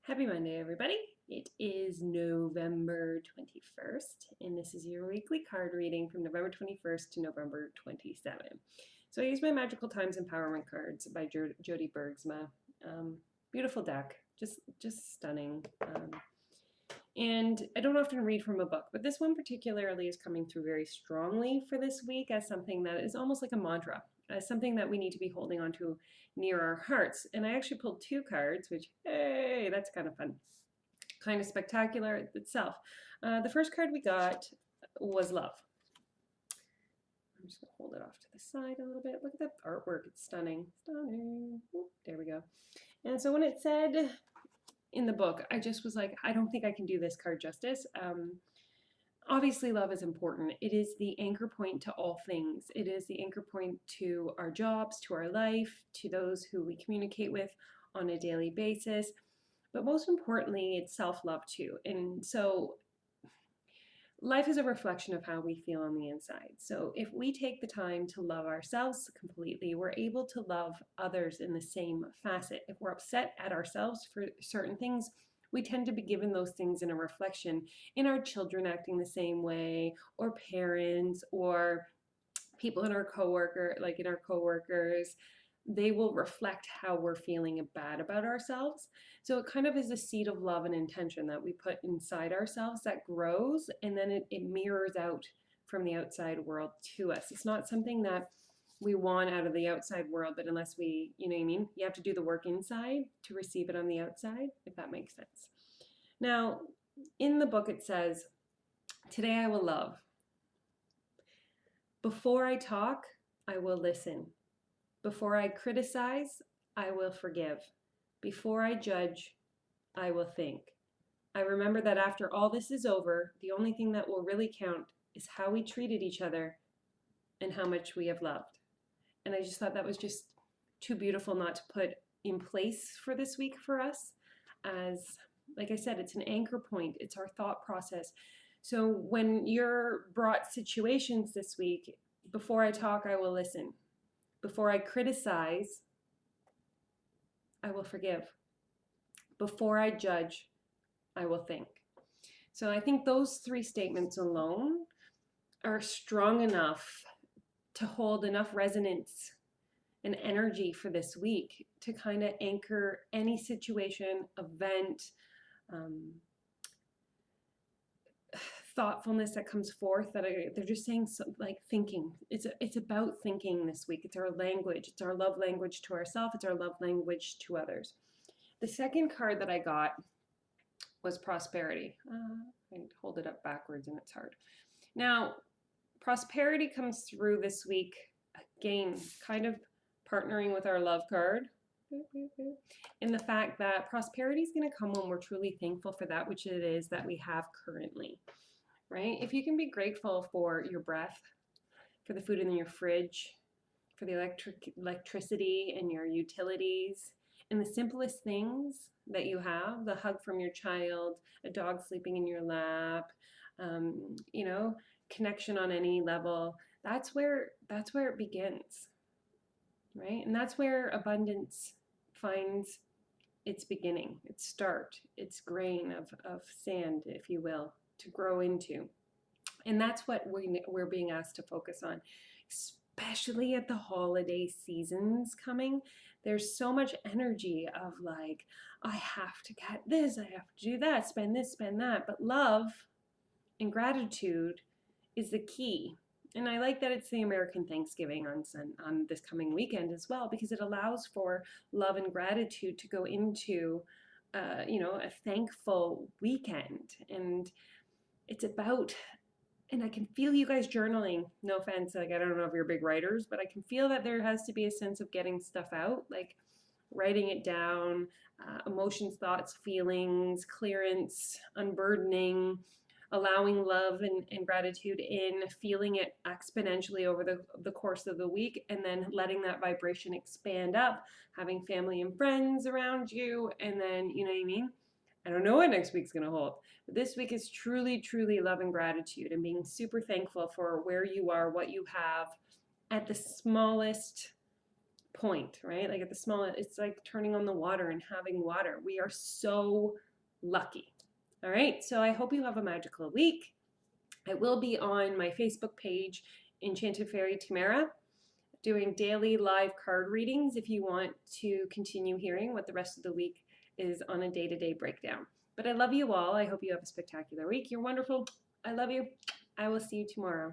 Happy Monday, everybody. It is November 21st, and this is your weekly card reading from November 21st to November 27th. So I use my Magical Times Empowerment cards by Jody Bergsma. Beautiful deck, just stunning. And I don't often read from a book, but this one particularly is coming through very strongly for this week as something that is almost like a mantra, as something that we need to be holding on to near our hearts. And I actually pulled two cards, which, hey, that's kind of fun. Kind of spectacular itself. The first card we got was love. I'm just going to hold it off to the side a little bit. Look at that artwork. It's stunning. Stunning. Oop, there we go. And so when it said in the book, I just was like, I don't think I can do this card justice. Obviously, love is important. It is the anchor point to all things. It is the anchor point to our jobs, to our life, to those who we communicate with on a daily basis. But most importantly, it's self-love too. And so life is a reflection of how we feel on the inside. So if we take the time to love ourselves completely, we're able to love others in the same facet. If we're upset at ourselves for certain things, we tend to be given those things in a reflection in our children acting the same way, or parents, or people in our coworkers. They will reflect how we're feeling bad about ourselves. So it kind of is a seed of love and intention that we put inside ourselves that grows, and then it mirrors out from the outside world to us. It's not something that we want out of the outside world, but unless we, you know what I mean? You have to do the work inside to receive it on the outside, if that makes sense. Now, in the book it says, today I will love. Before I talk, I will listen. Before I criticize, I will forgive. Before I judge, I will think. I remember that after all this is over, the only thing that will really count is how we treated each other and how much we have loved. And I just thought that was just too beautiful not to put in place for this week for us. As, like I said, it's an anchor point. It's our thought process. So when you're brought situations this week, before I talk, I will listen. Before I criticize, I will forgive. Before I judge, I will think. So I think those three statements alone are strong enough to hold enough resonance and energy for this week to kind of anchor any situation, event, thoughtfulness that comes forth. They're just saying, like, thinking. It's about thinking this week. It's our language. It's our love language to ourselves. It's our love language to others. The second card that I got was prosperity. I hold it up backwards and it's hard. Now, prosperity comes through this week, again, kind of partnering with our love card, in the fact that prosperity is going to come when we're truly thankful for that which it is that we have currently, right? If you can be grateful for your breath, for the food in your fridge, for the electricity and your utilities, and the simplest things that you have, the hug from your child, a dog sleeping in your lap, connection on any level, that's where it begins, right? And that's where abundance finds its beginning, its start, its grain of sand, if you will, to grow into. And that's what we're being asked to focus on, especially at the holiday seasons coming. There's so much energy of like, I have to get this, I have to do that, spend this, spend that. But love and gratitude is the key. And I like that it's the American Thanksgiving on this coming weekend as well, because it allows for love and gratitude to go into, a thankful weekend. And it's about, and I can feel you guys journaling. No offense, like, I don't know if you're big writers, but I can feel that there has to be a sense of getting stuff out, like writing it down, emotions, thoughts, feelings, clearance, unburdening, allowing love and gratitude in, feeling it exponentially over the course of the week, and then letting that vibration expand up, having family and friends around you, and then, you know what I mean? I don't know what next week's going to hold, but this week is truly, truly love and gratitude and being super thankful for where you are, what you have at the smallest point, right? Like at the small, it's like turning on the water and having water. We are so lucky. All right, so I hope you have a magical week. I will be on my Facebook page, Enchanted Fairy Tamara, doing daily live card readings if you want to continue hearing what the rest of the week is on a day-to-day breakdown. But I love you all. I hope you have a spectacular week. You're wonderful. I love you. I will see you tomorrow.